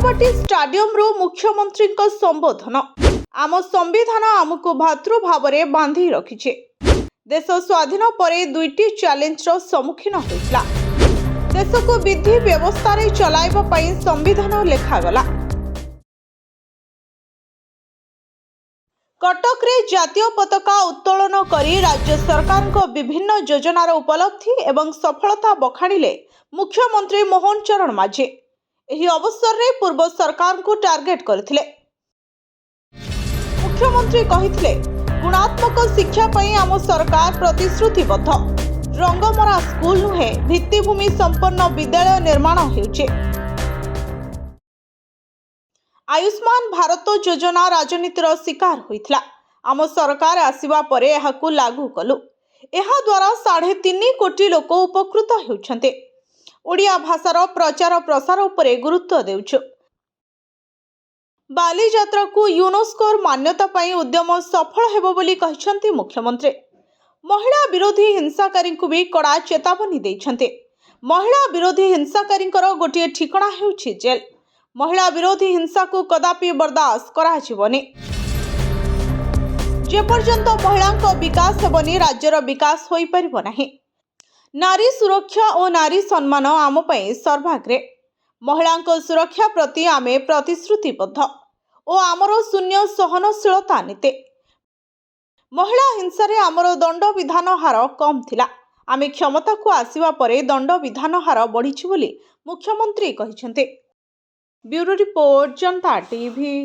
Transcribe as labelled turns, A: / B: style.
A: Barabati stadium रो मुख्यमंत्री संबोधन। आम संविधान आमको भातृभाव में बांधि रखिछे। देश स्वाधीन पर दुईटी चैलेंजर सम्मुखीन होइतला। देश को विधि व्यवस्था रे चलाइबा पई संविधान लेखागला। कटक रे जातीय पताका उत्तोलन करी राज्य सरकार को विभिन्न योजनार उपलब्धि एवं सफलता बखाणिले मुख्यमंत्री मोहन चरण माझी। एही अवसर रे पूर्व सरकार को टार्गेट करथिले। मुख्यमंत्री कहिथिले, गुणात्मक शिक्षा पई आम सरकार प्रतिश्रुतिबद्ध। रंगमरा स्कूल नुहे भित्तिभूमि संपन्न विद्यालय निर्माण हेउचे। आयुष्मान भारत योजना राजनीतिर शिकार होइतला। आम सरकार आसिबा परे एहाकु लागू कलु। एहा द्वारा 3.5 कोटी लोक उपकृत हेउछन्ते। ओडिया भाषार प्रचार प्रसार उपरे गुरुत्व देउछु। बालीजात्रा को यूनेस्को मान्यता पाई उद्यम सफल हेबो बोली कहिसंती मुख्यमंत्री। महिला विरोधी हिंसाकारी को भी कड़ा चेतावनी देइछन्ते। महिला विरोधी हिंसाकारींकर गोटे ठिकणा हेउछि जेल। महिला विरोधी हिंसा को कदापि बर्दाश्त करा जिवनी। जे पर्यंत महिलांक विकास हेबनी राज्यर विकास होई परिबो नाही। नारी सुरक्षा और नारी सम्मान आम पई सर्वाग्रे। महिलांक सुरक्षा प्रति आमे प्रतिश्रुतिबद्ध और आमर शून्य सहनशीलता नीति। महिला हिंसा रे आमर दंड विधान हार कम थिला। आमे क्षमता को आसीबा परे दंड विधान हार बढ़िछि बोली मुख्यमंत्री कहिसंते। ब्यूरो रिपोर्ट, जनता टीवी।